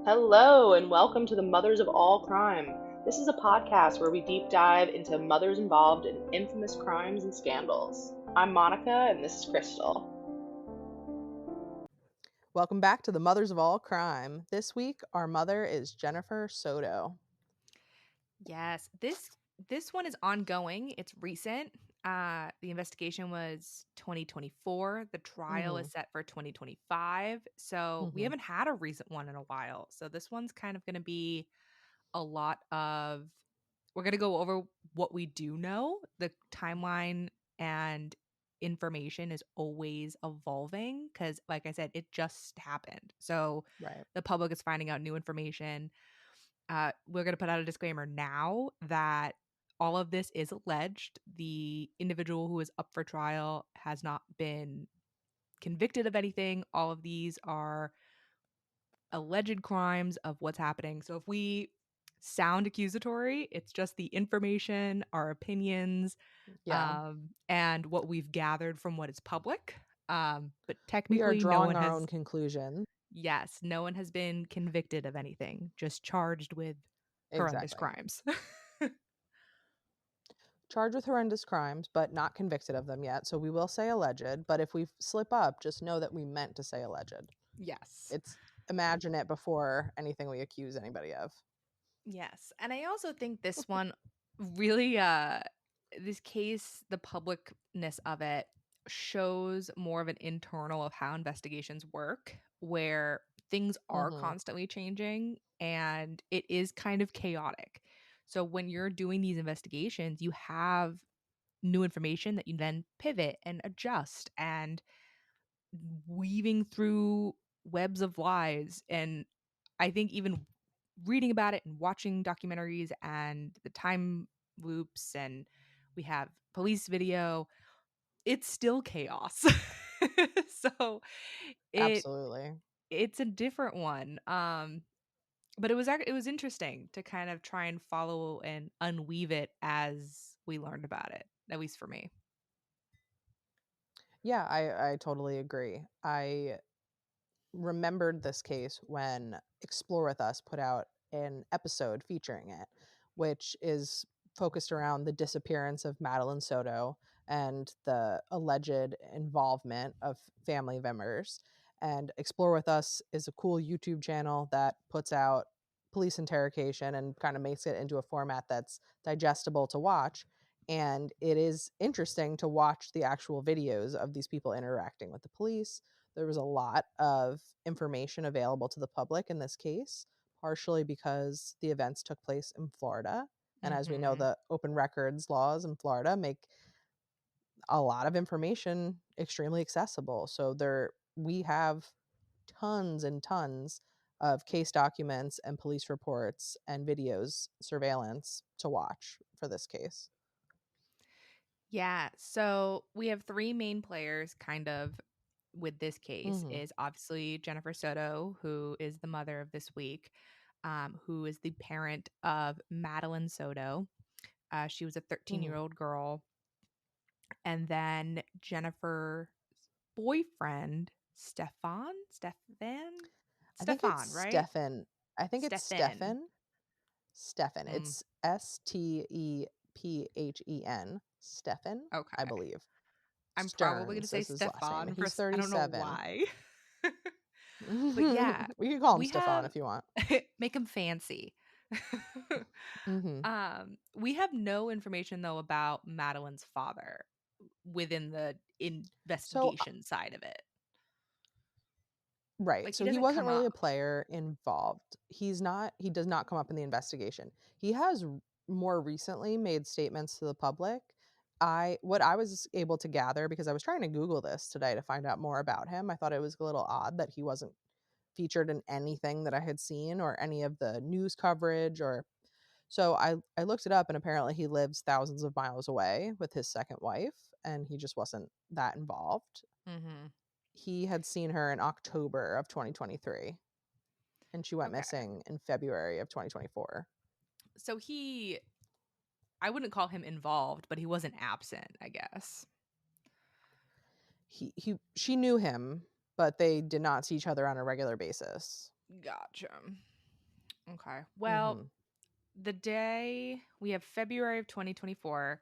Hello, and welcome to the Mothers of All Crime. This is a podcast where we deep dive into mothers involved in infamous crimes and scandals. I'm Monica, and this is Krystal. Welcome back to the Mothers of All Crime. This week, our mother is Jennifer Soto. Yes, this one is ongoing. It's recent. The investigation was 2024. The trial is set for 2025. So we haven't had a recent one in a while. So this one's kind of going to be a lot of. We're going to go over what we do know. The timeline and information is always evolving because, like I said, it just happened. So Right. the public is finding out new information. We're going to put out a disclaimer now that all of this is alleged. The individual who is up for trial has not been convicted of anything. All of these are alleged crimes of what's happening. So if we sound accusatory, it's just the information, our opinions, Yeah. and what we've gathered from what is public. But We are technically, no drawing one our has. own conclusion. Yes, no one has been convicted of anything, just charged with horrendous Exactly. crimes. Charged with horrendous crimes, but not convicted of them yet. So we will say alleged. But if we slip up, just know that we meant to say alleged. Yes. It's imagine it before anything we accuse anybody of. Yes. And I also think this one really this case, the publicness of it shows more of an internal of how investigations work, where things are constantly changing and it is kind of chaotic. So when you're doing these investigations, you have new information that you then pivot and adjust and weaving through webs of lies. And I think even reading about it and watching documentaries and the time loops, and we have police video, it's still chaos. So Absolutely. it's a different one. But it was interesting to kind of try and follow and unweave it as we learned about it, at least for me. Yeah, I totally agree. I remembered this case when Explore With Us put out an episode featuring it, which is focused around the disappearance of Madeline Soto and the alleged involvement of family members. And Explore With Us is a cool YouTube channel that puts out police interrogation and kind of makes it into a format that's digestible to watch. And it is interesting to watch the actual videos of these people interacting with the police. There was a lot of information available to the public in this case, partially because the events took place in Florida. And as we know, Mhm. the open records laws in Florida make a lot of information extremely accessible. So we have tons and tons of case documents and police reports and videos, surveillance to watch for this case. Yeah, so we have three main players kind of with this case Mm-hmm. is obviously Jennifer Soto, who is the mother of this week, who is the parent of Madeline Soto. She was a 13-year-old girl. And then Jennifer's boyfriend, I think it's Stefan, right? Stefan. I think it's Stefan. Stefan. Stefan. Mm, It's Stephen. Stefan, I okay. believe. I'm probably going to Stearns say is his last name. Stefan He's I don't know 37. why. But yeah, We can call him we Stefan have if you want. make him fancy. Hmm. We have no information though about Madeline's father within the So, investigation side of it. right. Like he So he doesn't wasn't come really a up. player involved. He does not come up in the investigation. He has more recently made statements to the public. What I was able to gather, because I was trying to Google this today to find out more about him, I thought it was a little odd that he wasn't featured in anything that I had seen or any of the news coverage or so I looked it up, and apparently he lives thousands of miles away with his second wife, and he just wasn't that involved. Mhm. He had seen her in October of 2023, and she went Okay. missing in February of 2024. So I wouldn't call him involved, but he wasn't absent, I guess. She knew him, but they did not see each other on a regular basis. Gotcha. Okay. Well, Mm-hmm. the day we have February of 2024,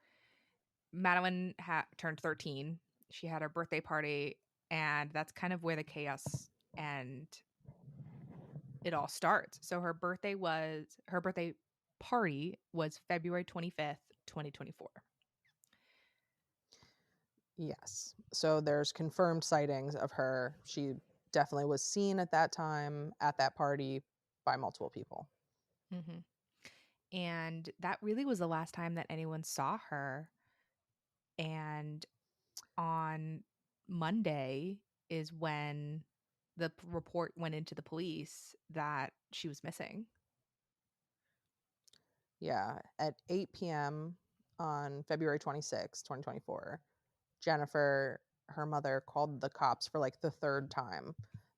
Madeline turned 13. She had her birthday party, and that's kind of where the chaos and it all starts. So her birthday party was February 25th, 2024. Yes. So there's confirmed sightings of her. She definitely was seen at that time at that party by multiple people. Mm-hmm. And that really was the last time that anyone saw her. And on Monday is when the report went into the police that she was missing. Yeah. At 8 p.m. on February 26, 2024, Jennifer, her mother, called the cops for like the third time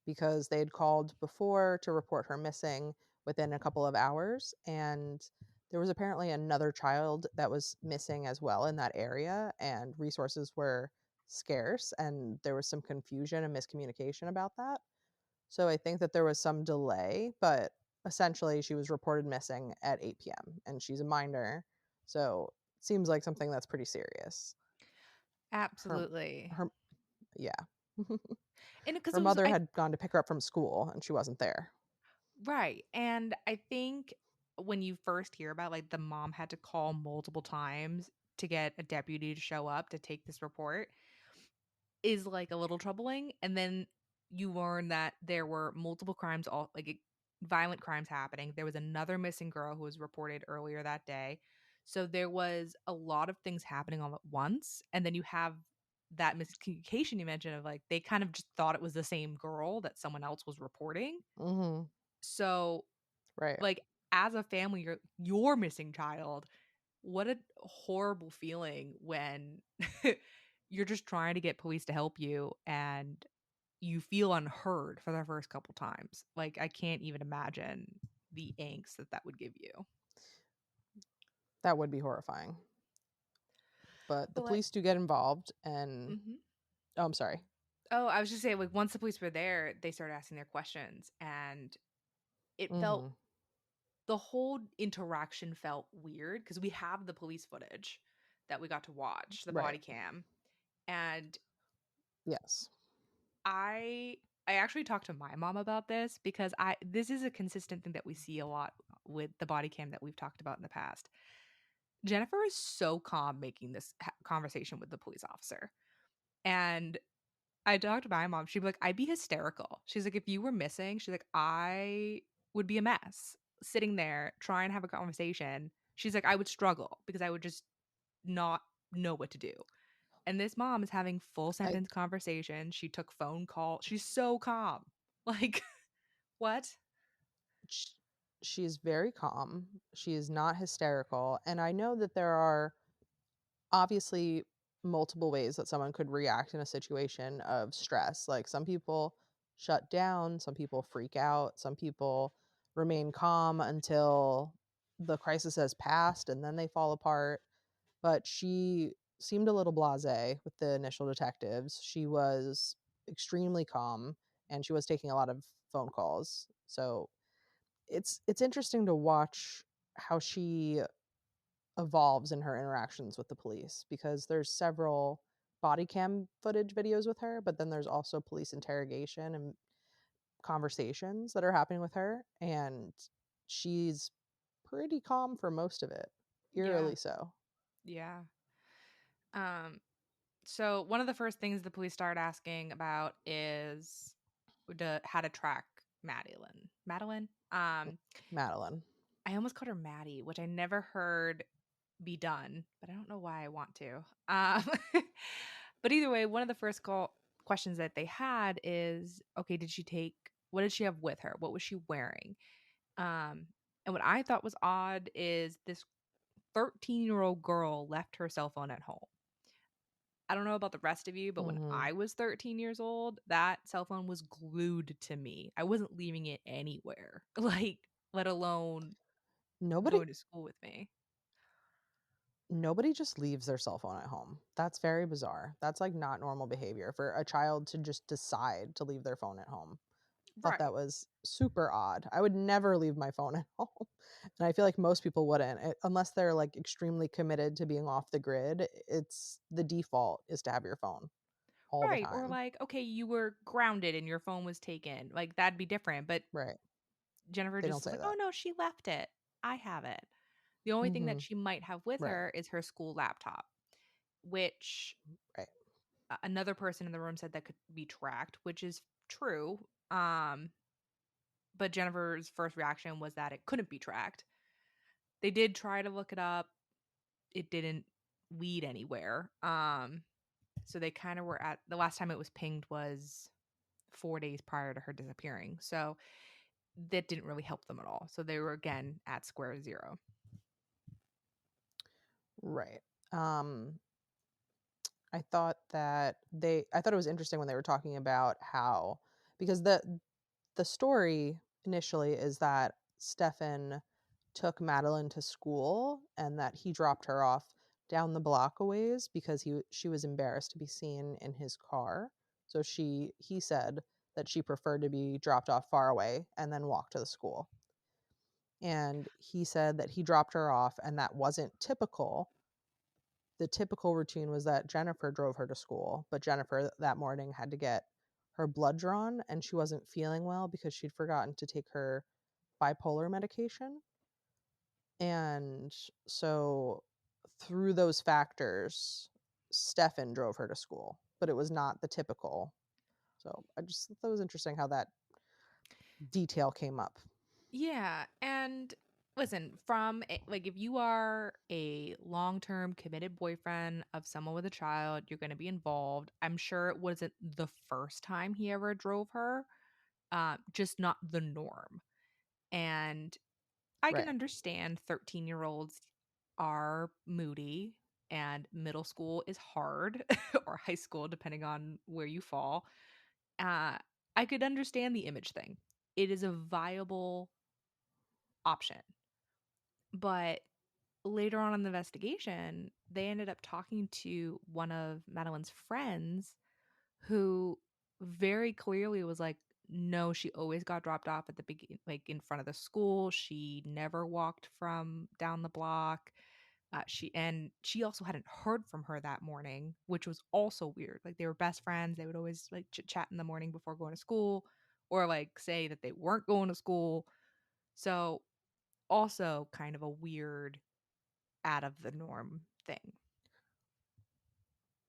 because they had called before to report her missing within a couple of hours. And there was apparently another child that was missing as well in that area, and resources were scarce. And there was some confusion and miscommunication about that. So I think that there was some delay, but essentially she was reported missing at 8 p.m. and she's a minor. So it seems like something that's pretty serious. Her Absolutely. her yeah. And because Her it was, mother had gone to pick her up from school and she wasn't there. right. And I think when you first hear about like the mom had to call multiple times to get a deputy to show up to take this report is like a little troubling. And then you learn that there were multiple crimes, all like violent crimes happening. There was another missing girl who was reported earlier that day. So there was a lot of things happening all at once. And then you have that miscommunication you mentioned of like they kind of just thought it was the same girl that someone else was reporting. Mm-hmm. So Right. like as a family, your missing child, what a horrible feeling when you're just trying to get police to help you and you feel unheard for the first couple times. Like I can't even imagine the angst that would give you. That would be horrifying. But the But like, police do get involved and mhm. oh, I'm sorry. Oh, I was just saying, like once the police were there, they started asking their questions, and it felt Mm-hmm. the whole interaction felt weird because we have the police footage that we got to watch, the Right. body cam, and Yes. I I actually talked to my mom about this because I this is a consistent thing that we see a lot with the body cam that we've talked about in the past. Jennifer is so calm making this conversation with the police officer. And I talked to my mom. She'd be like, I'd be hysterical. She's like, if you were missing, she's like, I would be a mess sitting there trying to have a conversation. She's like, I would struggle because I would just not know what to do. And this mom is having full I sentence conversation. She took phone call. She's so calm. Like, what? sh- she is very calm. She is not hysterical. And I know that there are obviously multiple ways that someone could react in a situation of stress. Like some people shut down, some people freak out, some people remain calm until the crisis has passed and then they fall apart. But she seemed a little blasé with the initial detectives. She was extremely calm and she was taking a lot of phone calls. So it's interesting to watch how she evolves in her interactions with the police because there's several body cam footage videos with her, but then there's also police interrogation and conversations that are happening with her, and she's pretty calm for most of it, Yeah. eerily so. Yeah. Um, so one of the first things the police start asking about is how to track Madeline. Madeline? Madeline. I almost called her Maddie, which I never heard be done, but I don't know why I want to. But either way, one of the first questions that they had is, okay, what did she have with her? What was she wearing? And what I thought was odd is this 13-year-old girl left her cell phone at home. I don't know about the rest of you, but when Hmm. I was 13 years old, that cell phone was glued to me. I wasn't leaving it anywhere, like, let alone Nobody going to school with me. nobody just leaves their cell phone at home. That's very bizarre. That's like not normal behavior for a child to just decide to leave their phone at home. thought that was super odd. I would never leave my phone at home. And I feel like most people wouldn't, unless they're like extremely committed to being off the grid. It's the default is to have your phone all the Right. Or time. like, okay, you were grounded and your phone was taken. Like that'd be different. But Right. Jennifer They just don't was say like, oh that. no, she left it. I have it. The only thing that Mm-hmm. she might have with Right. her is her school laptop, which Right. another person in the room said that could be tracked, which is true. Um, but Jennifer's first reaction was that it couldn't be tracked. They did try to look it up. It didn't lead anywhere. So they kind of were at the last time it was pinged was 4 days prior to her disappearing. So that didn't really help them at all. So they were again at square zero. Right. I thought it was interesting when they were talking about how, because the story initially is that Stefan took Madeline to school and that he dropped her off down the block a ways because she was embarrassed to be seen in his car. So he said that she preferred to be dropped off far away and then walk to the school. And he said that he dropped her off and that wasn't typical. The typical routine was that Jennifer drove her to school, but Jennifer that morning had to get her blood drawn and she wasn't feeling well because she'd forgotten to take her bipolar medication. And so through those factors, Stefan drove her to school, but it was not the typical. So I just thought it was interesting how that detail came up. Yeah, and listen, like if you are a long-term committed boyfriend of someone with a child, you're going to be involved. I'm sure it wasn't the first time he ever drove her, just not the norm. And I can Right. understand 13-year-olds are moody and middle school is hard or high school, depending on where you fall. Uh, I could understand the image thing. It is a viable option. But later on in the investigation, they ended up talking to one of Madeline's friends who very clearly was like, no, she always got dropped off at the beginning, like in front of the school. She never walked from down the block. She also hadn't heard from her that morning, which was also weird. Like they were best friends. They would always like chit chat in the morning before going to school, or like say that they weren't going to school. So also kind of a weird out of the norm thing.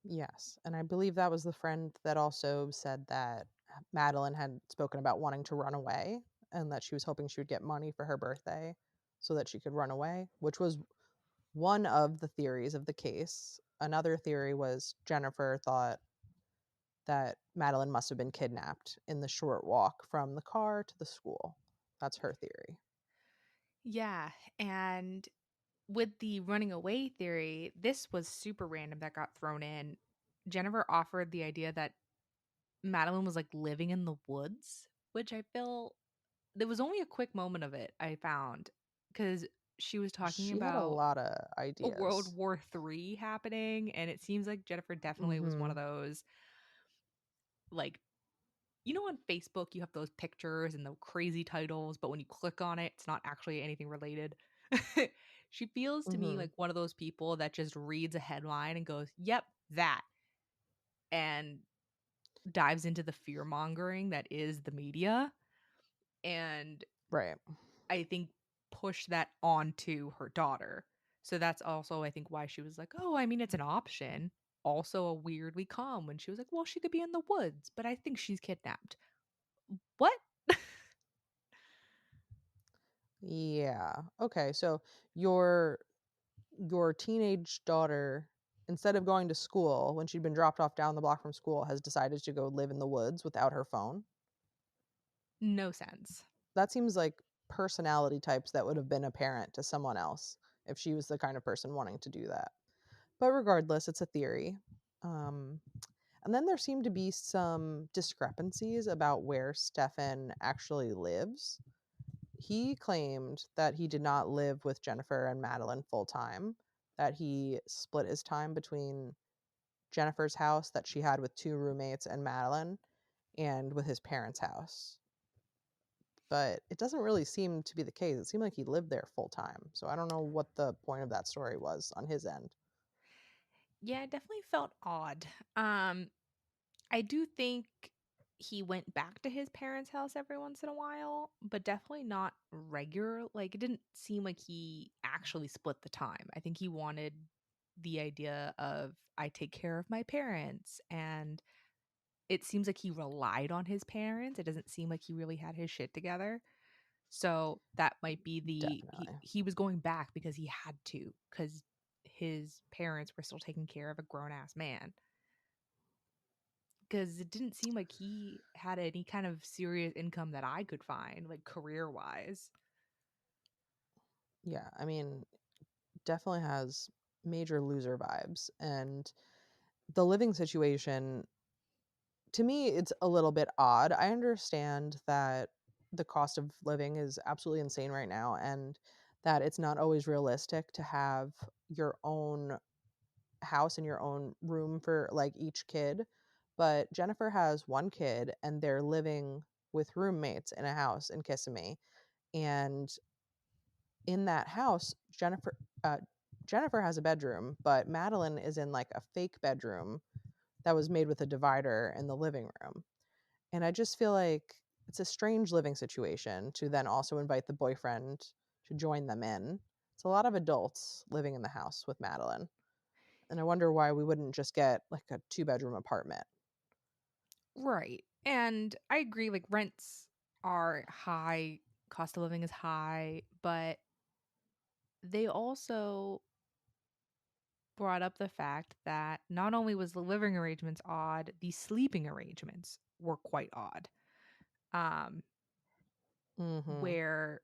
Yes. And I believe that was the friend that also said that Madeline had spoken about wanting to run away and that she was hoping she would get money for her birthday so that she could run away, which was one of the theories of the case. Another theory was Jennifer thought that Madeline must have been kidnapped in the short walk from the car to the school. That's her theory. Yeah, and with the running away theory, this was super random that got thrown in. Jennifer offered the idea that Madeline was like living in the woods, which I feel there was only a quick moment of it I found because she was talking She had a about lot of a World ideas. War III happening, and it seems like Jennifer definitely was one Mm-hmm. of those like on Facebook you have those pictures and the crazy titles, but when you click on it, it's not actually anything related. She feels to me Mm-hmm. like one of those people that just reads a headline and goes, "Yep, that," and dives into the fear mongering that is the media. And Right. I think push that onto her daughter. So that's also, I think, why she was like, "Oh, I mean, it's an option." Also, a weirdly calm when she was like, "Well, she could be in the woods, but I think she's kidnapped." What? Yeah. Okay. So your your teenage daughter, instead of going to school when she'd been dropped off down the block from school, has decided to go live in the woods without her phone. No sense. That seems like personality types that would have been apparent to someone else if she was the kind of person wanting to do that. But regardless, it's a theory. Um, and then there seem to be some discrepancies about where Stefan actually lives. He claimed that he did not live with Jennifer and Madeline full time, that he split his time between Jennifer's house that she had with two roommates and Madeline and with his parents' house. but it doesn't really seem to be the case. It seemed like he lived there full time. So I don't know what the point of that story was on his end. Yeah, it definitely felt odd. I do think he went back to his parents' house every once in a while, but definitely not regular. Like it didn't seem like he actually split the time. I think he wanted the idea of I take care of my parents, and it seems like he relied on his parents. It doesn't seem like he really had his shit together. So that might be Definitely. he was going back because he had to, because his parents were still taking care of a grown ass man. Because it didn't seem like he had any kind of serious income that I could find, like career wise. Yeah, I mean, definitely has major loser vibes. And the living situation, to me, it's a little bit odd. I understand that the cost of living is absolutely insane right now, and that it's not always realistic to have your own house and your own room for like each kid. But Jennifer has one kid and they're living with roommates in a house in Kissimmee. And in that house, uh, Jennifer has a bedroom, but Madeline is in like a fake bedroom that was made with a divider in the living room. And I just feel like it's a strange living situation to then also invite the boyfriend to join them in. It's a lot of adults living in the house with Madeline. And I wonder why we wouldn't just get like a 2-bedroom apartment. Right. And I agree, like rents are high, cost of living is high, but they also brought up the fact that not only was the living arrangements odd, the sleeping arrangements were quite odd. Um, Mm-hmm. where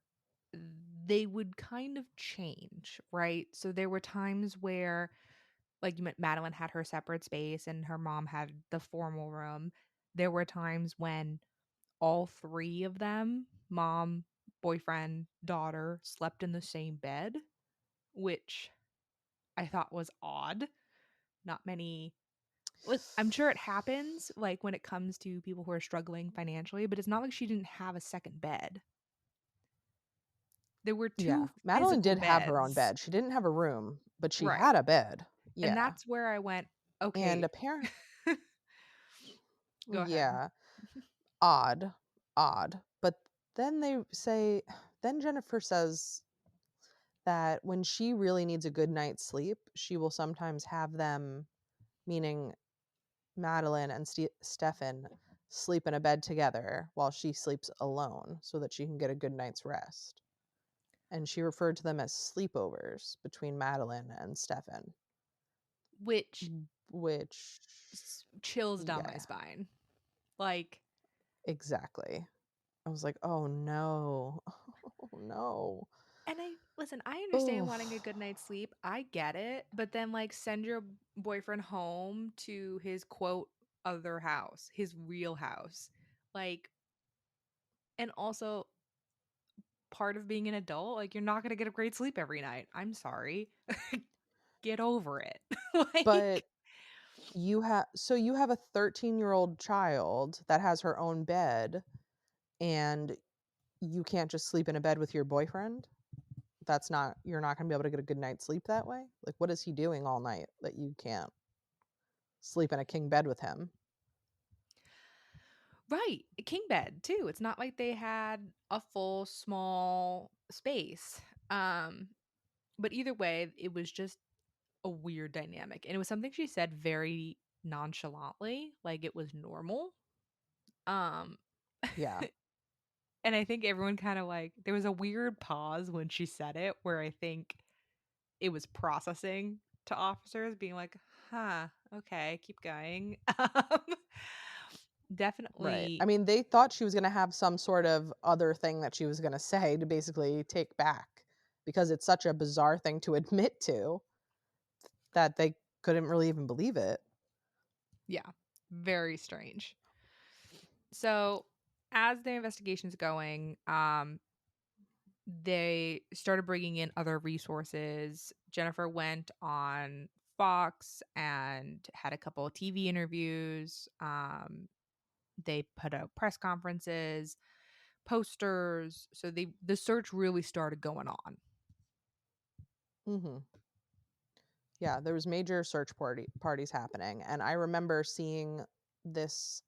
they would kind of change, right? So there were times where, like you meant, Madeline had her separate space and her mom had the formal room. There were times when all three of them, mom, boyfriend, daughter, slept in the same bed, which I thought was odd. Not many. I'm sure it happens, like when it comes to people who are struggling financially, but it's not like she didn't have a second bed. There were Yeah. two Madeline physical did have her own beds. bed. She didn't have a room, but she Right. had a bed. And Yeah. that's where I went, And okay. apparent Go ahead. yeah, odd, odd. But then then Jennifer says that when she really needs a good night's sleep, she will sometimes have them, meaning Madeline and Stefan, sleep in a bed together while she sleeps alone so that she can get a good night's rest. And she referred to them as sleepovers between Madeline and Stefan, Which which, chills down my yeah, spine. Like, exactly. I was like, oh no, oh no. and I listen, I understand Oh, wanting a good night's sleep. I get it. But then, like, send your boyfriend home to his quote other house, his real house. Like, and also part of being an adult, like, you're not going to get a great sleep every night. I'm sorry. Get over it. but Like, you have a 13-year-old child that has her own bed, and you can't just sleep in a bed with your boyfriend? You're not going to be able to get a good night's sleep that way? Like, what is he doing all night that you can't sleep in a king bed with him? right. A king bed, too. It's not like they had a full small space. Um, but either way, it was just a weird dynamic. And it was something she said very nonchalantly, like it was normal. Um Yeah. and I think everyone kind of like there was a weird pause when she said it where I think it was processing to officers being like, "Huh, okay, keep going." Right. I Definitely. mean, they thought she was going to have some sort of other thing that she was going to say to basically take back, because it's such a bizarre thing to admit to that they couldn't really even believe it. Yeah, very strange. So, as the investigation's going, they started bringing in other resources. Jennifer went on Fox and had a couple of TV interviews. They put out press conferences, posters. So the search really started going on. Mm-hmm. Yeah, there was major search parties happening, and I remember seeing this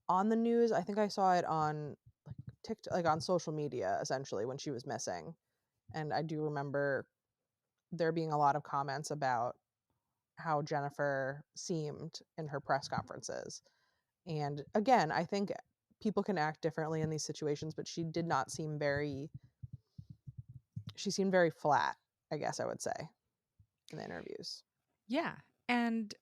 on the news. I think I saw it on like TikTok, like on social media, essentially when she was missing. And I do remember there being a lot of comments about how Jennifer seemed in her press conferences. And again, I think people can act differently in these situations, but she did not seem she seemed very flat, I guess I would say, in the interviews. Yeah. And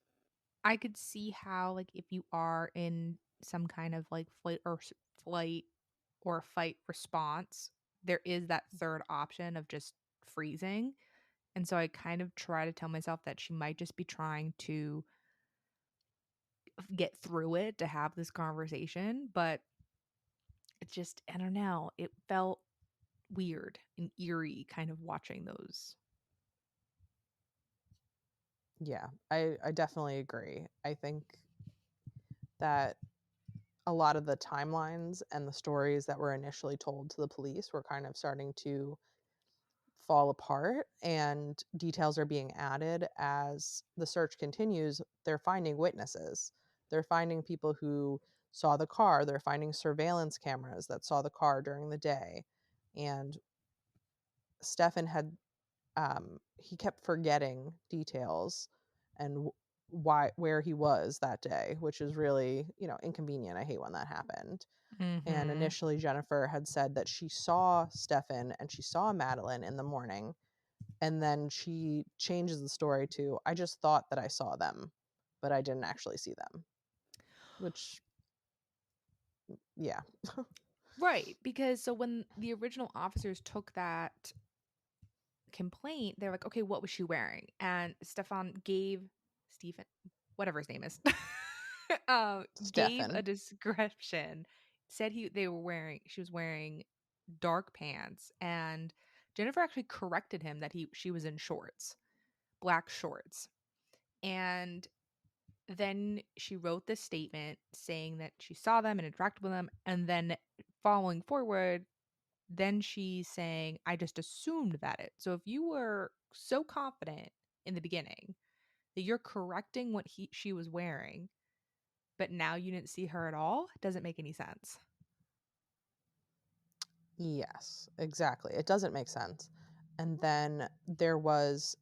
I could see how, like, if you are in some kind of like flight or fight response, there is that third option of just freezing. And so I kind of try to tell myself that she might just be trying to get through it to have this conversation. But it's just, I don't know, it felt weird and eerie kind of watching those. Yeah, I definitely agree. I think that a lot of the timelines and the stories that were initially told to the police were kind of starting to fall apart, and details are being added as the search continues. They're finding witnesses. They're finding people who saw the car. They're finding surveillance cameras that saw the car during the day. And Stefan had he kept forgetting details and where he was that day, which is really, inconvenient. I hate when that happened. And Mm-hmm. initially Jennifer had said that she saw Stefan and she saw Madeline in the morning, and then she changes the story to, I just thought that I saw them, but I didn't actually see them. Which, yeah. Right. Because so when the original officers took that complaint, they're like, okay, what was she wearing? And Stephen, whatever his name is, gave a Stefan. description, said she was wearing dark pants, and Jennifer actually corrected him that she was in shorts, black shorts. And then she wrote this statement saying that she saw them and interacted with them, and then following forward, then she's saying, I just assumed that it. So if you were so confident in the beginning that you're correcting what she was wearing, but now you didn't see her at all, it doesn't make any sense. Yes, exactly. It doesn't make sense. And then there was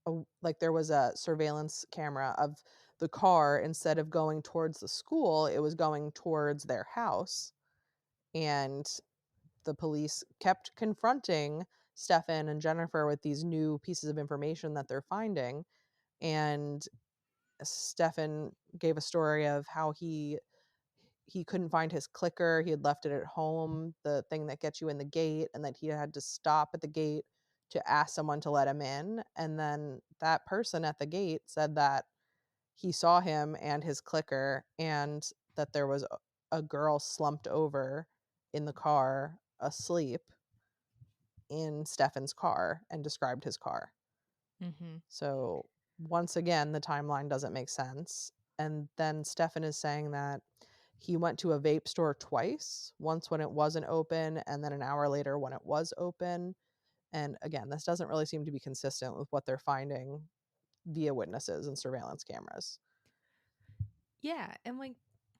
a surveillance camera of the car. Instead of going towards the school, it was going towards their house. And the police kept confronting Stefan and Jennifer with these new pieces of information that they're finding. And Stefan gave a story of how he couldn't find his clicker. He had left it at home, the thing that gets you in the gate, and that he had to stop at the gate to ask someone to let him in. And then that person at the gate said that he saw him and his clicker, and that there was a girl slumped over in the car asleep in Stefan's car, and described his car. Mm-hmm. So once again, the timeline doesn't make sense. And then Stefan is saying that he went to a vape store twice, once when it wasn't open, and then an hour later when it was open. And again, this doesn't really seem to be consistent with what they're finding via witnesses and surveillance cameras. Yeah, and like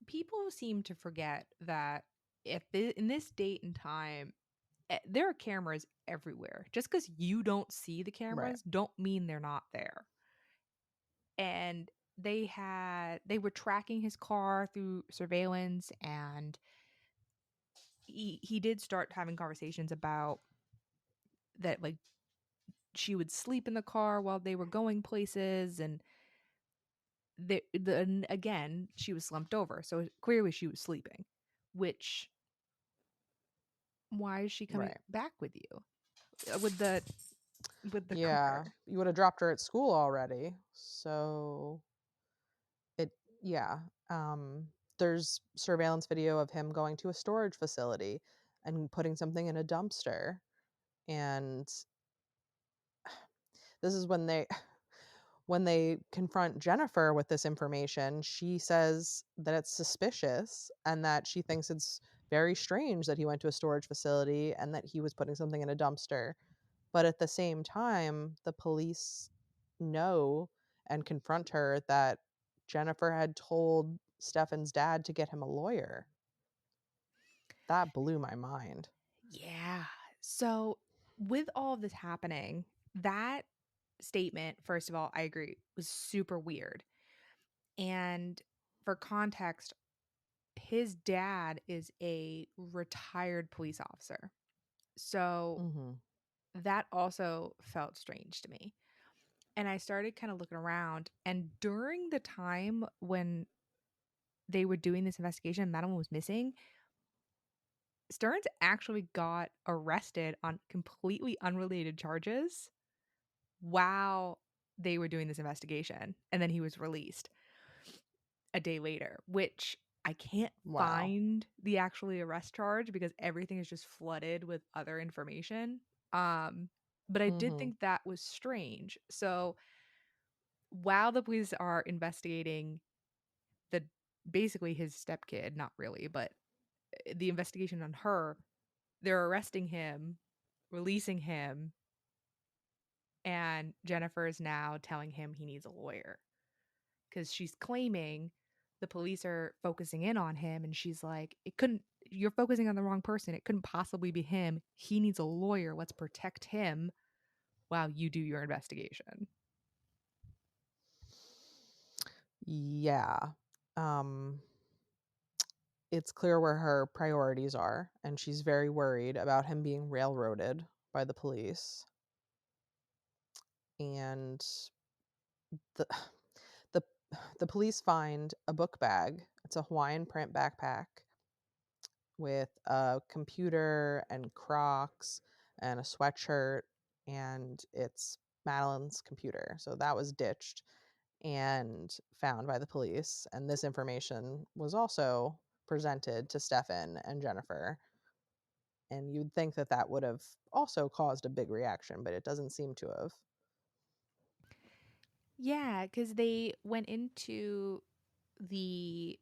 people seem to forget that in this date and time, there are cameras everywhere. Just because you don't see the Right. cameras, don't mean they're not there. And they were tracking his car through surveillance, and he did start having conversations about that, like she would sleep in the car while they were going places, and again she was slumped over, so clearly she was sleeping. Which, why is she coming Right. back with you with the Yeah. clicker? You would have dropped her at school already. So it, yeah. Um, there's surveillance video of him going to a storage facility and putting something in a dumpster. And this is when they confront Jennifer with this information, she says that it's suspicious and that she thinks it's very strange that he went to a storage facility and that he was putting something in a dumpster. But at the same time, the police know and confront her that Jennifer had told Stefan's dad to get him a lawyer. That blew my mind. Yeah. So, with all of this happening, that statement, first of all, I agree, was super weird. And for context, his dad is a retired police officer. So, Mm-hmm. that also felt strange to me. And I started kind of looking around. And during the time when they were doing this investigation and Madeline was missing, Stearns actually got arrested on completely unrelated charges while they were doing this investigation. And then he was released a day later, which I can't Wow. find the actually arrest charge because everything is just flooded with other information. But I did Mm-hmm. think that was strange. So while the police are investigating the basically his stepkid, not really, but the investigation on her, they're arresting him, releasing him, and Jennifer is now telling him he needs a lawyer because she's claiming the police are focusing in on him, and she's like, you're focusing on the wrong person. It couldn't possibly be him. He needs a lawyer. Let's protect him while you do your investigation. Yeah. It's clear where her priorities are, and she's very worried about him being railroaded by the police. And the the the police find a book bag. It's a Hawaiian print backpack with a computer and Crocs and a sweatshirt, and it's Madeline's computer. So that was ditched and found by the police. And this information was also presented to Stefan and Jennifer. And you'd think that that would have also caused a big reaction, but it doesn't seem to have. Yeah, because they went into the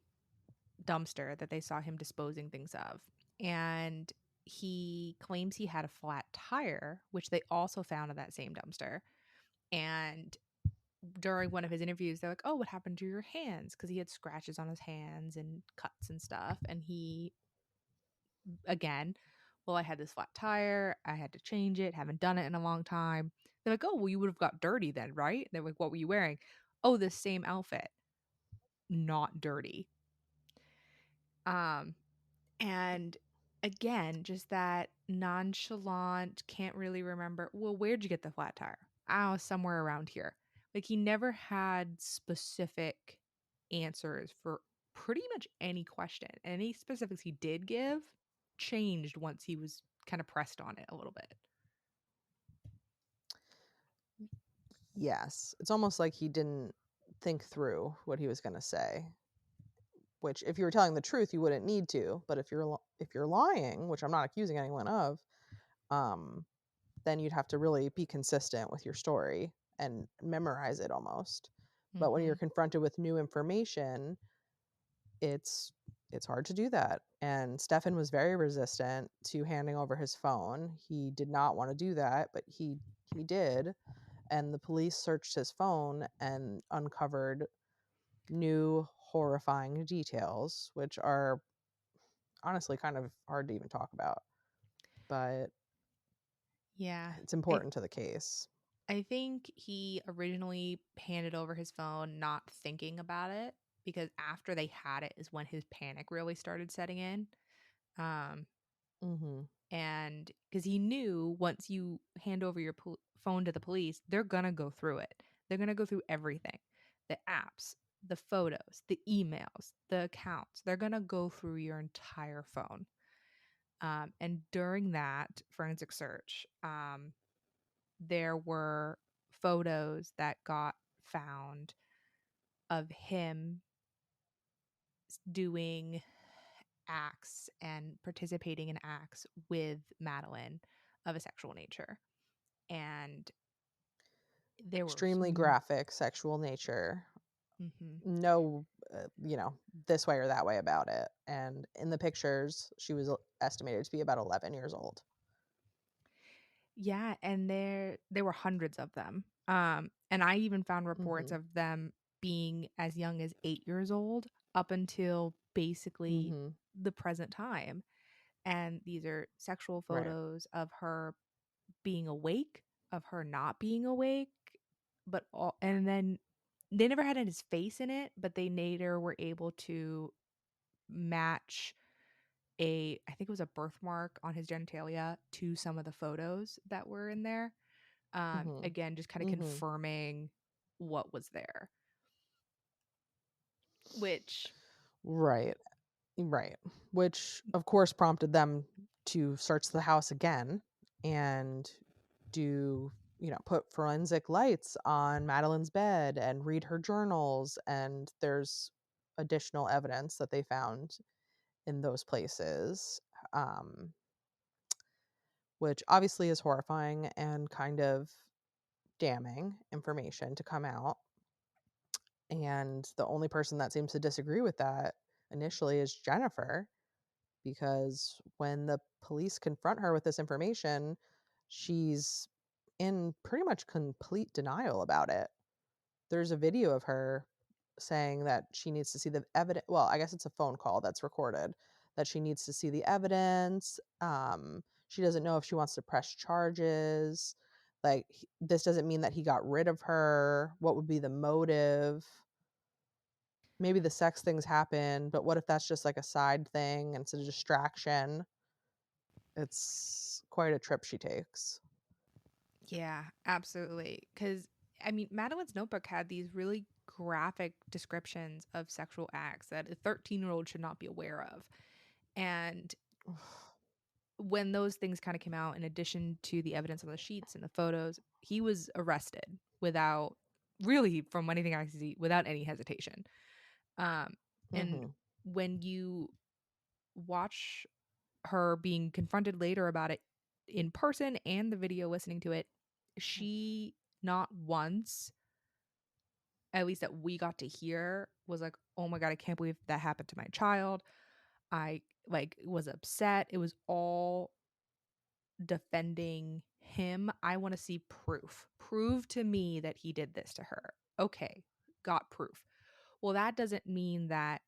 dumpster that they saw him disposing things of. And he claims he had a flat tire, which they also found in that same dumpster. And during one of his interviews, they're like, "Oh, what happened to your hands?" Because he had scratches on his hands and cuts and stuff. And he, again, well, I had this flat tire. I had to change it. Haven't done it in a long time. They're like, "Oh, well, you would have got dirty then, right?" They're like, "What were you wearing?" "Oh, the same outfit, not dirty." Um, And again, just that nonchalant, can't really remember. Well, where'd you get the flat tire? Oh, somewhere around here. Like he never had specific answers for pretty much any question. And any specifics he did give changed once he was kind of pressed on it a little bit. Yes. It's almost like he didn't think through what he was going to say, which if you were telling the truth, you wouldn't need to. But if you're lying, which I'm not accusing anyone of, um, then you'd have to really be consistent with your story and memorize it almost. But when Mm-hmm. you're confronted with new information, it's hard to do that. And Stefan was very resistant to handing over his phone. He did not want to do that, but he did. And the police searched his phone and uncovered new horrifying details, which are honestly kind of hard to even talk about. But Yeah. it's I important to the case. I think he originally handed over his phone not thinking about it because after they had it is when his panic really started setting in. Um, Mm-hmm. and because he knew once you hand over your phone to the police, they're going to go through it. They're going to go through everything, the apps, the photos, the emails, the accounts. They're going to go through your entire phone. And during that forensic search, there were photos that got found of him doing acts and participating in acts with Madeline of a sexual nature. And there were Extremely graphic sexual nature. no, this way or that way about it. And in the pictures, she was estimated to be about 11 years old. Yeah, and there were hundreds of them. And I even found reports of them being as young as 8 years old up until basically the present time. And these are sexual Right. photos of her being awake, of her not being awake, and then they never had his face in it, but they later were able to match I think it was a birthmark on his genitalia to some of the photos that were in there. Again, just kind of confirming what was there. Which Right. Which, of course, prompted them to search the house again and do, put forensic lights on Madeline's bed and read her journals. And there's additional evidence that they found in those places, which obviously is horrifying and kind of damning information to come out. And the only person that seems to disagree with that initially is Jennifer, because when the police confront her with this information, she's in pretty much complete denial about it. There's a video of her saying that she needs to see the evidence. Well, I guess it's a phone call that's recorded, that she needs to see the evidence. She doesn't know if she wants to press charges. Like, this doesn't mean that he got rid of her. What would be the motive? Maybe the sex things happen, but what if that's just like a side thing and it's a distraction? It's quite a trip she takes. Yeah, absolutely. Because, I mean, Madeline's notebook had these really graphic descriptions of sexual acts that a 13-year-old should not be aware of. And when those things kind of came out, in addition to the evidence on the sheets and the photos, he was arrested without really, from anything I see, without any hesitation. And when you watch her being confronted later about it in person and the video listening to it, she not once, at least that we got to hear, was like, oh my God, I can't believe that happened to my child. I was upset. It was all defending him. I want to see proof. Prove to me that he did this to her. Okay, got proof. Well, that doesn't mean that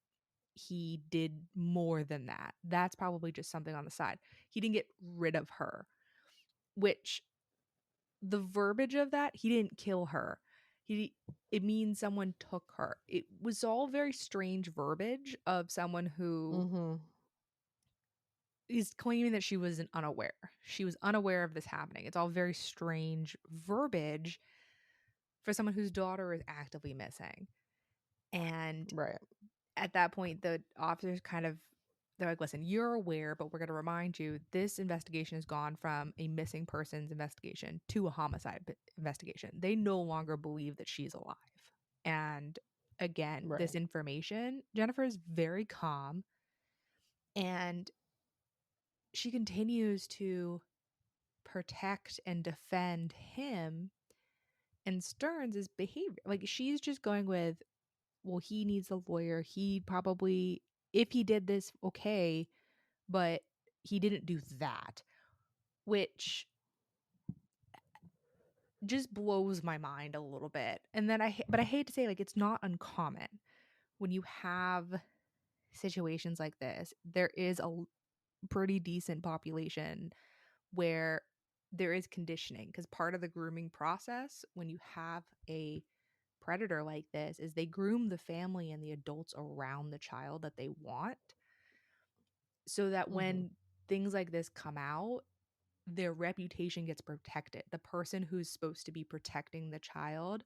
he did more than that. That's probably just something on the side. He didn't get rid of her, which the verbiage of that, he didn't kill her. It means someone took her. It was all very strange verbiage of someone who is claiming that she was unaware. She was unaware of this happening. It's all very strange verbiage for someone whose daughter is actively missing. And Right. at that point, the officers they're like, listen, you're aware, but we're going to remind you this investigation has gone from a missing persons investigation to a homicide investigation. They no longer believe that she's alive. And again, this information, Jennifer is very calm, and she continues to protect and defend him and Stearns' behavior. Like, she's just going with, well, he needs a lawyer. He probably, if he did this, okay, but he didn't do that, which just blows my mind a little bit. And then but I hate to say, like, it's not uncommon when you have situations like this. There is a pretty decent population where there is conditioning, because part of the grooming process when you have a predator like this is they groom the family and the adults around the child that they want, so that when things like this come out, their reputation gets protected. The person who's supposed to be protecting the child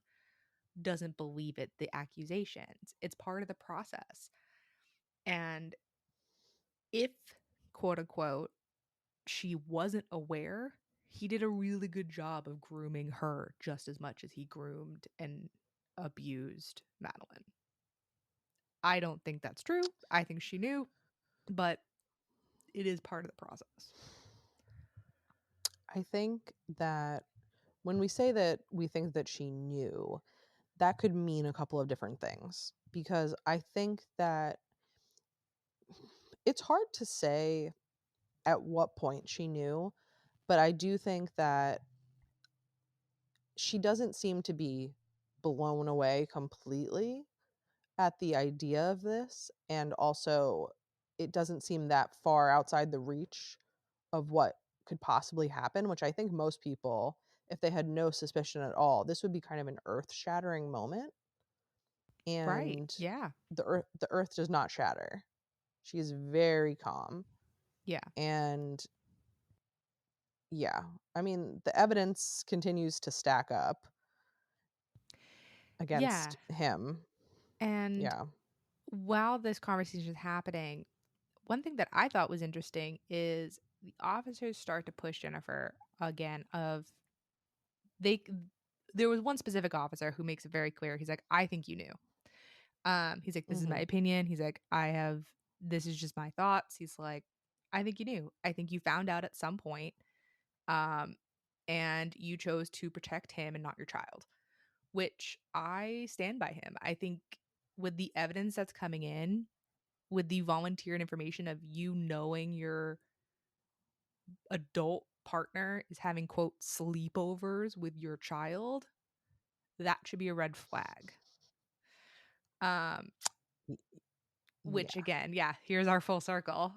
doesn't believe the accusations. It's part of the process. And if, quote unquote, she wasn't aware, he did a really good job of grooming her just as much as he groomed and abused Madeline. I don't think that's true. I think she knew, but it is part of the process. I think that when we say that we think that she knew, that could mean a couple of different things, because I think that it's hard to say at what point she knew, but I do think that she doesn't seem to be blown away completely at the idea of this, and also it doesn't seem that far outside the reach of what could possibly happen, which I think most people, if they had no suspicion at all, this would be kind of an earth-shattering moment. Right. And Yeah. the earth does not shatter. She is very calm. Yeah. And yeah, I mean, the evidence continues to stack up Yeah. against him. And Yeah. while this conversation is happening, one thing that I thought was interesting is the officers start to push Jennifer again of they there was one specific officer who makes it very clear. He's like, I think you knew. He's like, this is my Mhm. opinion. He's like, this is just my thoughts. He's like, I think you knew. I think you found out at some point. Um, and you chose to protect him and not your child, which I stand by him. I think with the evidence that's coming in, with the volunteered information of you knowing your adult partner is having quote sleepovers with your child, that should be a red flag. Um, Y- which Yeah. again, yeah, here's our full circle.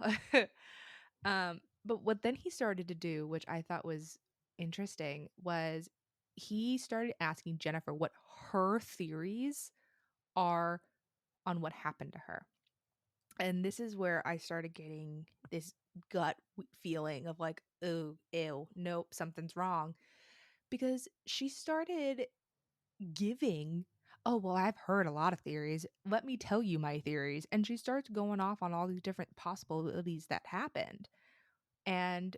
But what then he started to do, which I thought was interesting, was he started asking Jennifer what her theories are on what happened to her. And this is where I started getting this feeling of like, oh, ew, nope, something's wrong. Because she started giving, oh, well, I've heard a lot of theories. Let me tell you my theories. And she starts going off on all these different possibilities that happened. And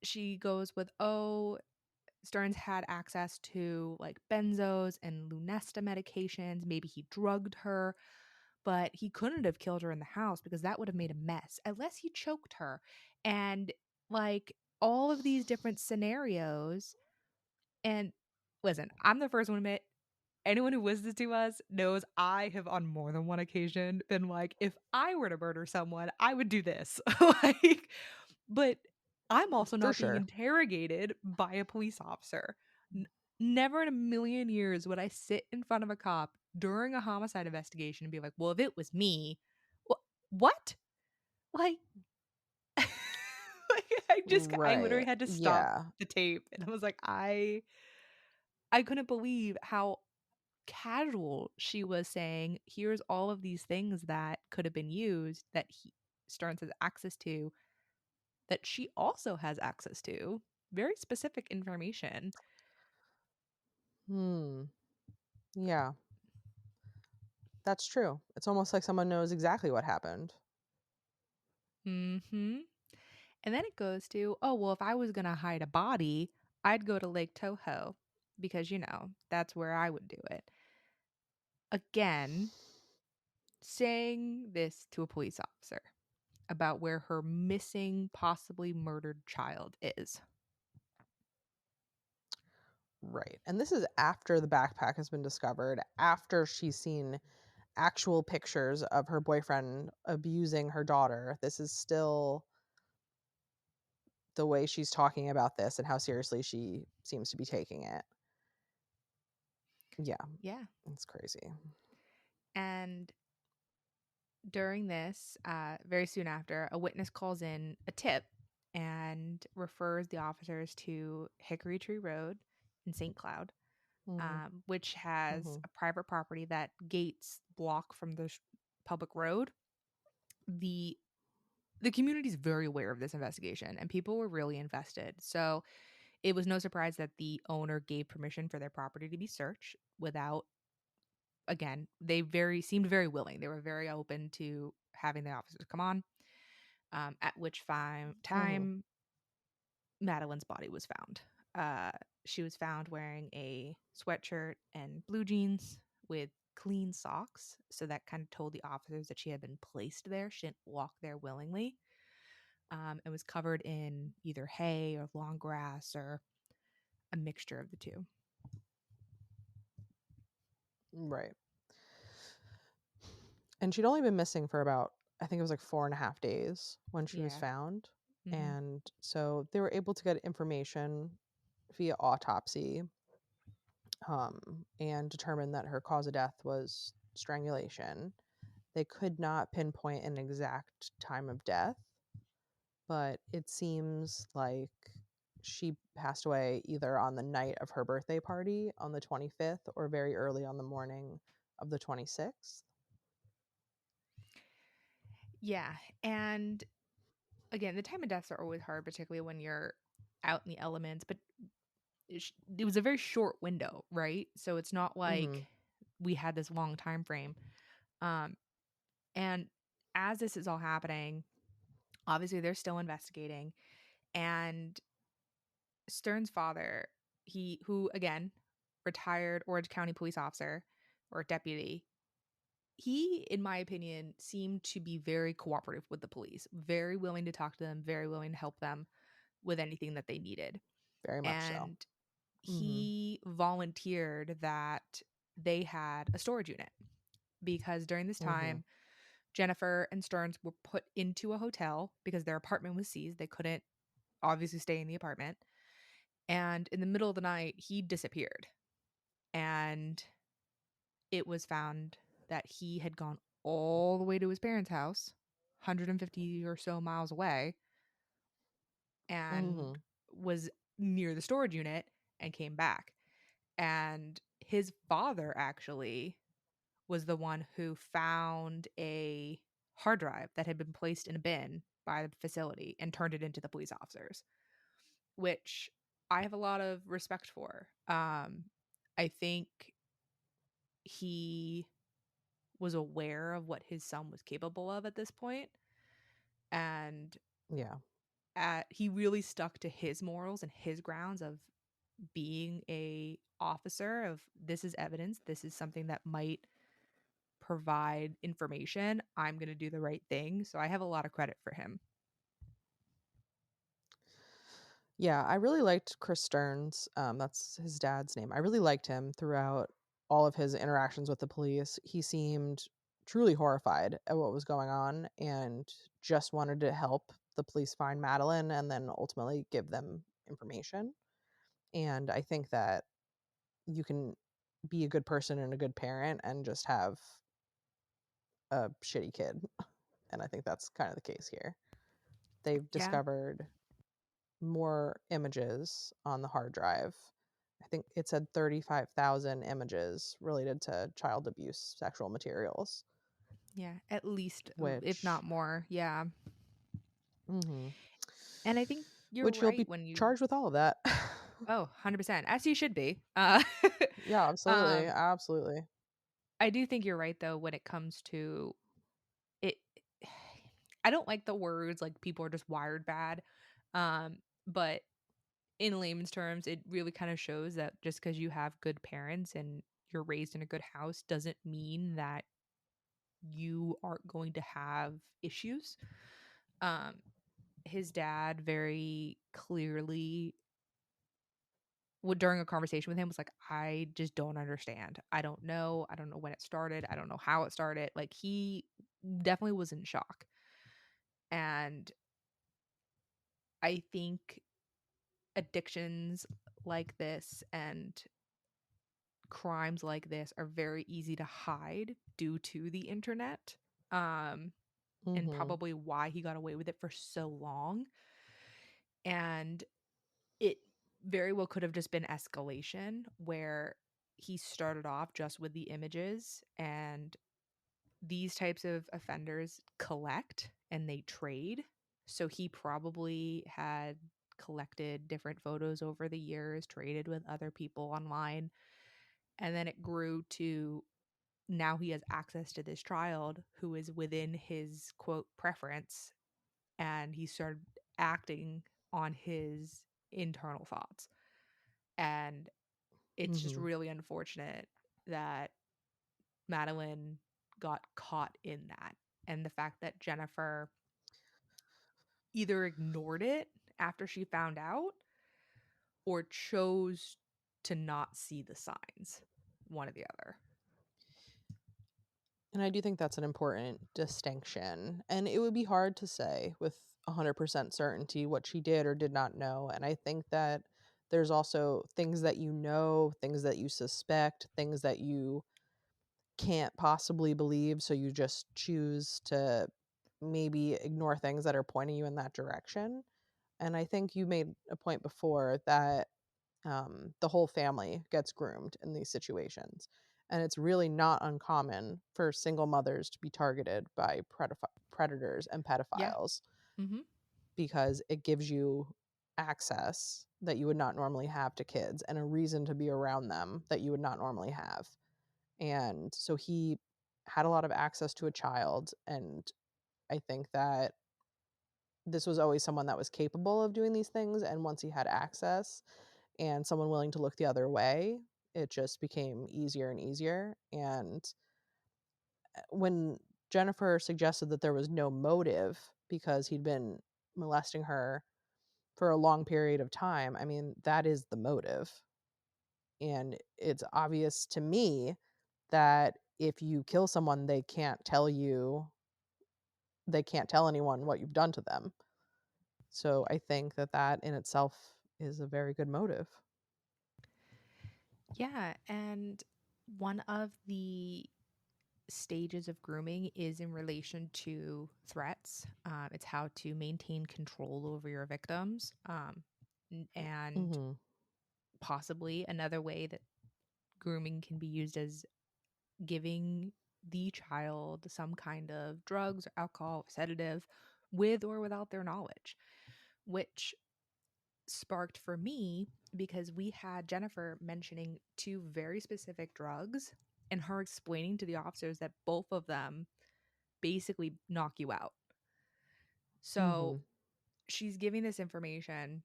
she goes with, oh, Stearns had access to like benzos and Lunesta medications. Maybe he drugged her, but he couldn't have killed her in the house because that would have made a mess unless he choked her. And like all of these different scenarios. And listen, I'm the first one to admit, anyone who listens to us knows I have on more than one occasion been like, if I were to murder someone, I would do this. Like, but I'm also For not being sure. interrogated by a police officer. N- Never in a million years would I sit in front of a cop during a homicide investigation and be like, well, if it was me, what? Like, like I literally Right. had to stop Yeah. the tape and I was like, I couldn't believe how casual she was saying, here's all of these things that could have been used that Stearns has access to, that she also has access to. Very specific information. Hmm. Yeah. That's true. It's almost like someone knows exactly what happened. Mm-hmm. And then it goes to, oh, well, if I was going to hide a body, I'd go to Lake Toho because, that's where I would do it. Again, saying this to a police officer about where her missing, possibly murdered child is. Right. And this is after the backpack has been discovered, after she's seen actual pictures of her boyfriend abusing her daughter. This is still the way she's talking about this and how seriously she seems to be taking it. Yeah, Yeah. it's crazy. And during this, very soon after, a witness calls in a tip and refers the officers to Hickory Tree Road in St. Cloud, Mm-hmm. which has Mm-hmm. a private property that gates block from the public road. The the community is very aware of this investigation and people were really invested. So it was no surprise that the owner gave permission for their property to be searched without, again, they very seemed very willing. They were very open to having the officers come on. At which Mm-hmm. time Madeline's body was found. She was found wearing a sweatshirt and blue jeans with clean socks. So that kind of told the officers that she had been placed there. She didn't walk there willingly. It was covered in either hay or long grass or a mixture of the two. Right. And she'd only been missing for about, I think it was like 4.5 days when she was Yeah. found. Mm-hmm. And so they were able to get information via autopsy, and determine that her cause of death was strangulation. They could not pinpoint an exact time of death, but it seems like she passed away either on the night of her birthday party on the 25th or very early on the morning of the 26th. Yeah. And again, the time of deaths are always hard, particularly when you're out in the elements, but it was a very short window, right? So it's not like Mm-hmm. we had this long time frame. Um, and as this is all happening, obviously they're still investigating. And Stern's father, who again, retired Orange County police officer or deputy, he, in my opinion, seemed to be very cooperative with the police, very willing to talk to them, very willing to help them with anything that they needed. Very much so. And Mm-hmm. he volunteered that they had a storage unit because during this Mm-hmm. time, Jennifer and Stearns were put into a hotel because their apartment was seized. They couldn't obviously stay in the apartment. And in the middle of the night, he disappeared. And it was found that he had gone all the way to his parents' house, 150 or so miles away, and Mm-hmm. was near the storage unit and came back. And his father actually was the one who found a hard drive that had been placed in a bin by the facility and turned it into the police officers, which I have a lot of respect for. I think he was aware of what his son was capable of at this point, and Yeah. he really stuck to his morals and his grounds of being a officer of this is evidence, this is something that might provide information, I'm going to do the right thing. So I have a lot of credit for him. Yeah, I really liked Chris Stearns. That's his dad's name. I really liked him throughout all of his interactions with the police. He seemed truly horrified at what was going on and just wanted to help the police find Madeline and then ultimately give them information. And I think that you can be a good person and a good parent and just have a shitty kid. And I think that's kind of the case here. They've Yeah. discovered more images on the hard drive. I think it said 35,000 images related to child abuse, sexual materials, Yeah. At least, if which not more. Yeah. mhm, And I think you're which you'll right be when you, charged with all of that. oh, 100%, as you should be. Yeah, absolutely, Um, absolutely. I do think you're right, though, when it comes to it. I don't like the words like people are just wired bad. But in layman's terms, it really kind of shows that just because you have good parents and you're raised in a good house doesn't mean that you aren't going to have issues. Um, his dad very clearly during a conversation with him was like, I just don't understand. I don't know. I don't know when it started. I don't know how it started. Like he definitely was in shock. And I think addictions like this and crimes like this are very easy to hide due to the internet. Um, and Mhm. probably why he got away with it for so long. And it very well could have just been escalation where he started off just with the images, and these types of offenders collect and they trade. So he probably had collected different photos over the years, traded with other people online, and then it grew to now he has access to this child who is within his quote preference, and he started acting on his internal thoughts. And it's just Mhm. really unfortunate that Madeline got caught in that. And the fact that Jennifer either ignored it after she found out or chose to not see the signs, one or the other. And I do think that's an important distinction. And it would be hard to say with 100% certainty what she did or did not know. And I think that there's also things that you know, things that you suspect, things that you can't possibly believe. So you just choose to maybe ignore things that are pointing you in that direction. And I think you made a point before that the whole family gets groomed in these situations. And it's really not uncommon for single mothers to be targeted by predators and Yeah. pedophiles Mm-hmm. because it gives you access that you would not normally have to kids and a reason to be around them that you would not normally have. And so he had a lot of access to a child. And I think that this was always someone that was capable of doing these things. And once he had access, and someone willing to look the other way, it just became easier and easier. And when Jennifer suggested that there was no motive because he'd been molesting her for a long period of time, I mean, that is the motive. And it's obvious to me that if you kill someone, they can't tell anyone what you've done to them. So I think that that in itself is a very good motive. Yeah, and one of the stages of grooming is in relation to threats. It's how to maintain control over your victims. And Mm-hmm. possibly another way that grooming can be used as giving the child some kind of drugs or alcohol or sedative with or without their knowledge, which sparked for me because we had Jennifer mentioning two very specific drugs and her explaining to the officers that both of them basically knock you out. Mm-hmm. So she's giving this information,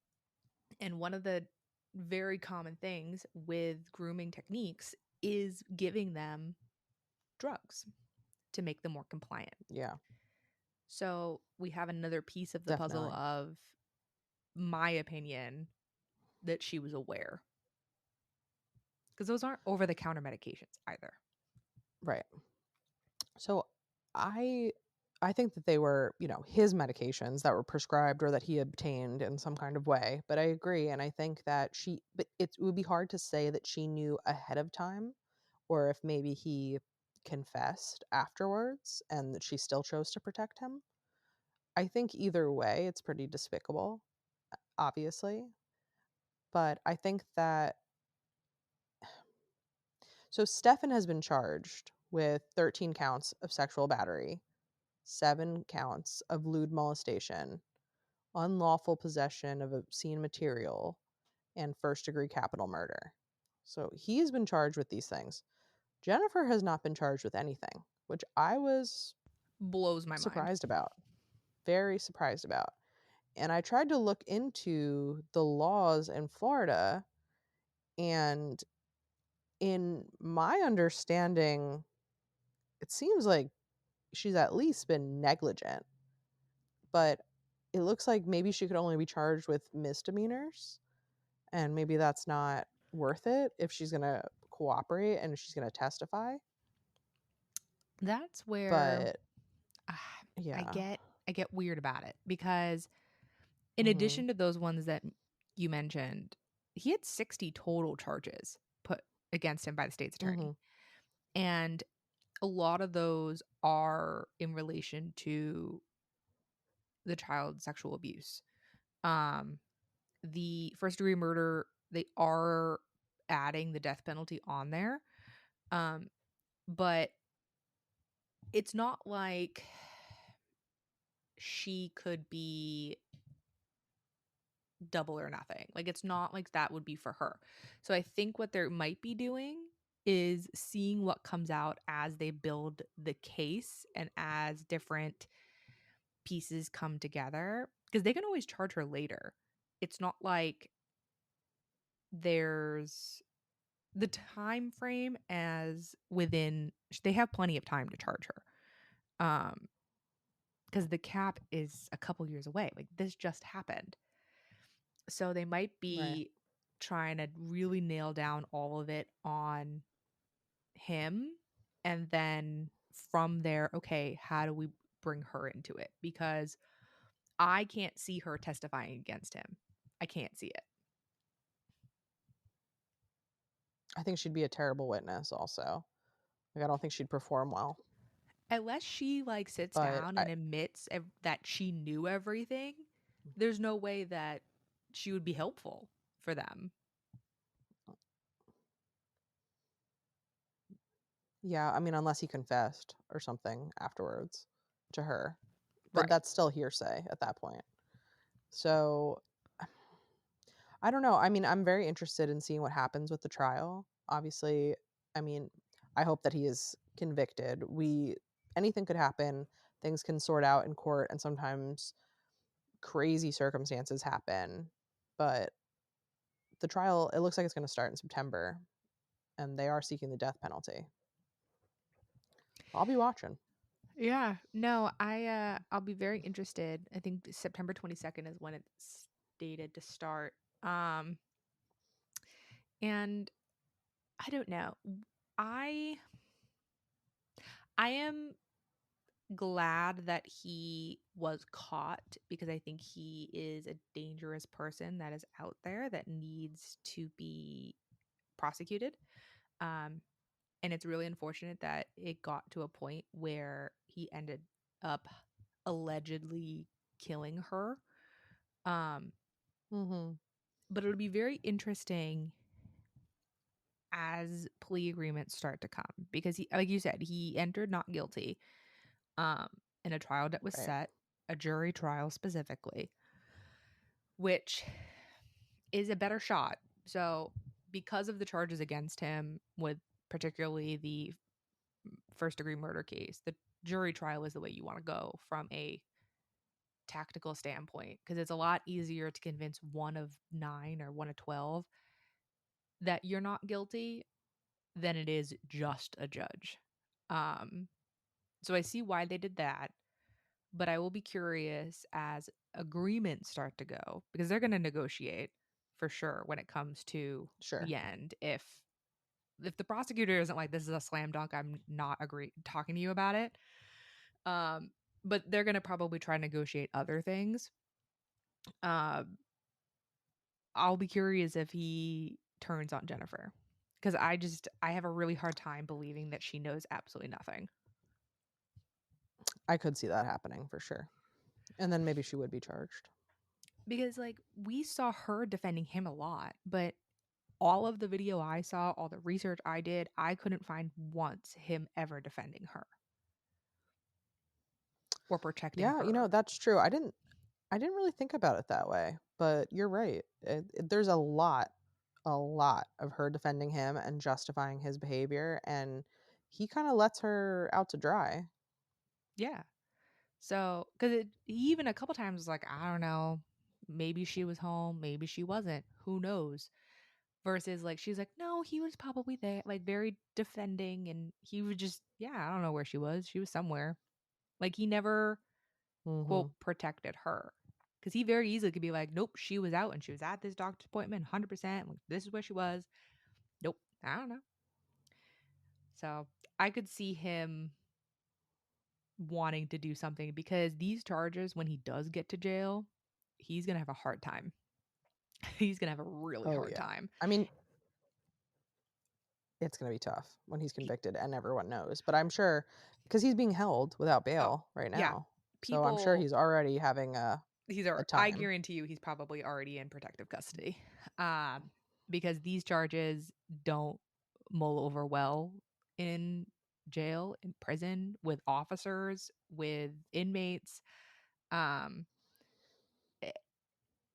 and one of the very common things with grooming techniques is giving them drugs to make them more compliant. Yeah, So we have another piece of the puzzle definitely. of my opinion that she was aware, because those aren't over the counter medications either. Right. So I I think that they were, his medications that were prescribed or that he obtained in some kind of way. But I agree, and I think that but it would be hard to say that she knew ahead of time or if maybe he confessed afterwards and that she still chose to protect him. I think either way it's pretty despicable, obviously. But I think that so Stefan has been charged with 13 counts of sexual battery, 7 counts of lewd molestation, unlawful possession of obscene material, and first-degree capital murder. So he's been charged with these things. Jennifer has not been charged with anything, which I was Blows my mind. surprised about. Very surprised about. And I tried to look into the laws in Florida, and in my understanding, it seems like she's at least been negligent, but it looks like maybe she could only be charged with misdemeanors, and maybe that's not worth it if she's going to cooperate and if she's going to testify. That's where But ah, I yeah. get I get weird about it, because in Mhm. addition to those ones that you mentioned, he had 60 total charges put against him by the state's attorney. Mhm. And a lot of those are in relation to the child sexual abuse. Um, the first degree murder, they are adding the death penalty on there. Um, but it's not like she could be double or nothing. Like, it's not like that would be for her. So I think what they might be doing is seeing what comes out as they build the case and as different pieces come together, because they can always charge her later. It's not like there's the time frame as within, they have plenty of time to charge her. Because the cap is a couple years away. Like, this just happened. So they might Right. be trying to really nail down all of it on him, and then from there, okay, how do we bring her into it? Because I can't see her testifying against him. I can't see it. I think she'd be a terrible witness also. Like, I don't think she'd perform well. Unless she like sits But down and admits that she knew everything, there's no way that she would be helpful for them. yeah, I mean, unless he confessed or something afterwards to her. But Right. that's still hearsay at that point. So I don't know. I mean, I'm very interested in seeing what happens with the trial. Obviously, I mean, I hope that he is convicted. Anything could happen. Things can sort out in court, and sometimes crazy circumstances happen. But the trial, it looks like it's going to start in September, and they are seeking the death penalty. I'll be watching. Yeah. No, I'll be very interested. I think September 22nd is when it's stated to start. And I don't know. I I am glad that he was caught because I think he is a dangerous person that is out there that needs to be prosecuted. Um, and it's really unfortunate that it got to a point where he ended up allegedly killing her. Um, Mm-hmm. but it'll be very interesting as plea agreements start to come because he, like you said, he entered not guilty um in a trial that was Right. set, a jury trial specifically, which is a better shot. So because of the charges against him, with particularly the first degree murder case, the jury trial is the way you want to go from a tactical standpoint because it's a lot easier to convince one of 9 or one of 12 that you're not guilty than it is just a judge. Um, so I see why they did that, but I will be curious as agreements start to go because they're going to negotiate for sure when it comes to Sure. the end. If the prosecutor isn't like, this is a slam dunk, I'm not talking to you about it. But they're going to probably try to negotiate other things. I'll be curious if he turns on Jennifer because I have a really hard time believing that she knows absolutely nothing. I could see that happening for sure. And then maybe she would be charged. Because like we saw her defending him a lot, but all of the video I saw, all the research I did, I couldn't find once him ever defending her or protecting Yeah, her. that's true. I didn't really think about it that way, but you're right. There's a lot of her defending him and justifying his behavior, and he kind of lets her out to dry. Yeah. So, because he even a couple times was like, I don't know, maybe she was home, maybe she wasn't, who knows? Versus like, she's like, no, he was probably there, like very defending. And he was just, yeah, I don't know where she was. She was somewhere. Like, he never, Mm-hmm. quote, protected her. Because he very easily could be like, nope, she was out and she was at this doctor's appointment 100%. Like, this is where she was. Nope, I don't know. So I could see him wanting to do something because these charges, when he does get to jail, he's going to have a hard time. He's going to have a really Oh hard yeah. time. I mean, it's going to be tough when he's convicted and everyone knows. But I'm sure because he's being held without Oh, bail right yeah. now. So I'm sure People, he's already having a I time. guarantee you he's probably already in protective custody um, because these charges don't mull over well in jail, in prison, with officers, with inmates. Um, eh,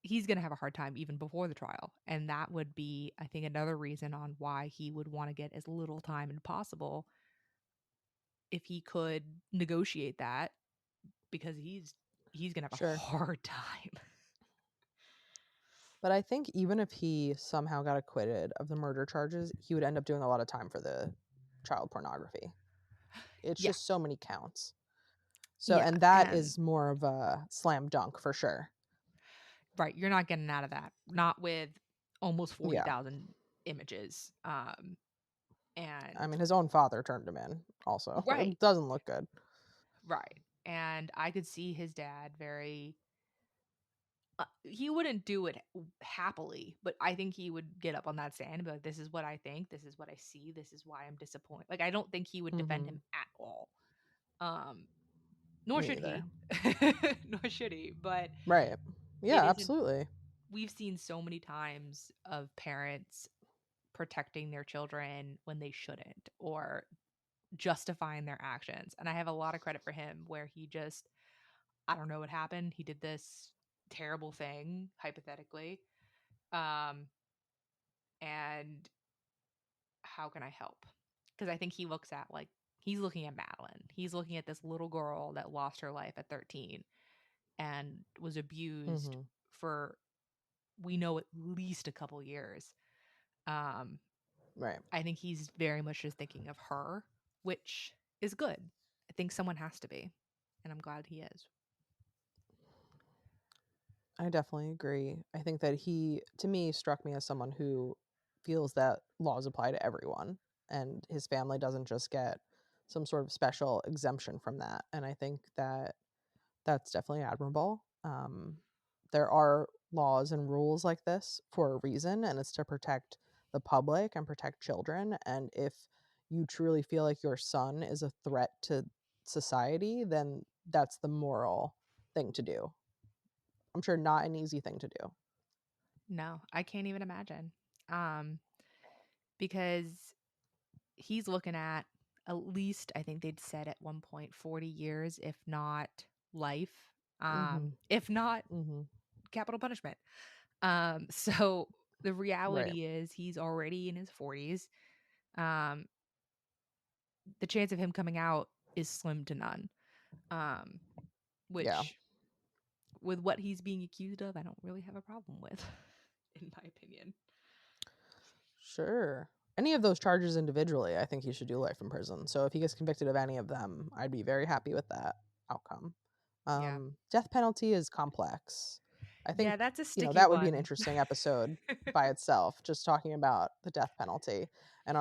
he's going to have a hard time even before the trial. And that would be, I think, another reason on why he would want to get as little time as possible if he could negotiate that because he's going to have a Sure. hard time. But I think even if he somehow got acquitted of the murder charges, he would end up doing a lot of time for the child pornography. It's Yeah. just so many counts. So, Yeah. and that And is more of a slam dunk for sure. right, you're not getting out of that. Not with almost Yeah. 40,000 images. And I mean, his own father turned him in also. right, It doesn't look good. right. And I could see his dad very he wouldn't do it happily, but I think he would get up on that stand and be like, this is what I think, this is what I see, this is why I'm disappointed. Like, I don't think he would defend him at all. Nor Me should either. he. Nor should he. But Right. it Yeah, isn't. absolutely. We've seen so many times of parents protecting their children when they shouldn't, or justifying their actions. And I have a lot of credit for him where he just, I don't know what happened. He did this terrible thing, hypothetically. Um, and how can I help? Because I think he looks at, like, he's looking at Madeline. He's looking at this little girl that lost her life at 13 and was abused for, we know, at least a couple years. Right. I think he's very much just thinking of her, which is good. I think someone has to be, and I'm glad he is. I definitely agree. I think that he, to me, struck me as someone who feels that laws apply to everyone, and his family doesn't just get some sort of special exemption from that. And I think that that's definitely admirable. There are laws and rules like this for a reason, and it's to protect the public and protect children. And if you truly feel like your son is a threat to society, then that's the moral thing to do. I'm sure not an easy thing to do. No, I can't even imagine. Because he's looking at least, I think they'd said at one point, 40 years, if not life, if not capital punishment. So the Right. reality is he's already in his 40s. The chance of him coming out is slim to none. Which, Yeah. with what he's being accused of, I don't really have a problem with, in my opinion. Sure. Any of those charges individually, I think he should do life in prison. So if he gets convicted of any of them, I'd be very happy with that outcome. Yeah. Death penalty is complex. I think, Yeah, that's a you know, sticky that would be an one. interesting episode by itself, just talking about the death penalty and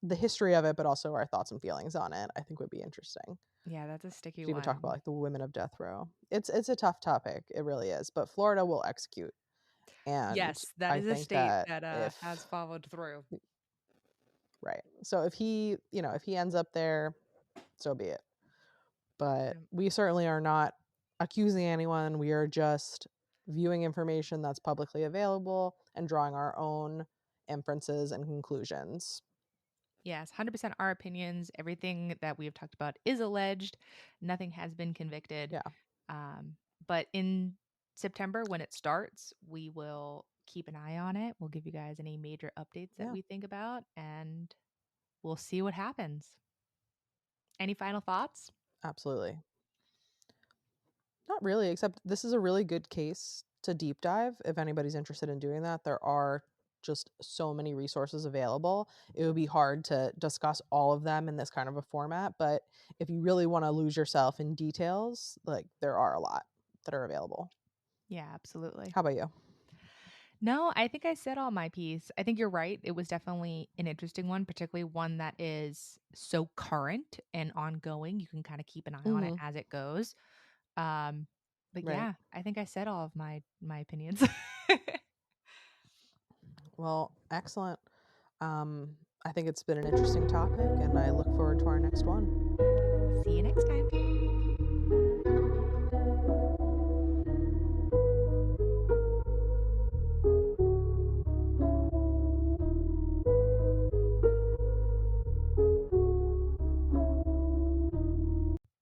the history of it, but also our thoughts and feelings on it. I think would be interesting. Yeah, that's a sticky To even talk about one. like the women of death row. It's a tough topic. It really is. But Florida will execute. And Yes, that I is a think state that that if has followed through. right. So if he, if he ends up there, so be it. But Yep. we certainly are not accusing anyone. We are just viewing information that's publicly available and drawing our own inferences and conclusions. Yes, 100% our opinions. Everything that we have talked about is alleged. Nothing has been convicted. Yeah. But in September, when it starts, we will keep an eye on it. We'll give you guys any major updates that we think about, and we'll see what happens. Any final thoughts? Absolutely. Not really, except this is a really good case to deep dive if anybody's interested in doing that. There are just so many resources available. It would be hard to discuss all of them in this kind of a format, but if you really want to lose yourself in details, like there are a lot that are available. Yeah, absolutely. How about you? No, I think I said all my piece. I think you're right. It was definitely an interesting one, particularly one that is so current and ongoing. You can kind of keep an eye on it as it goes. But Right. yeah, I think I said all of my opinions. Well, excellent. I think it's been an interesting topic, and I look forward to our next one. See you next time.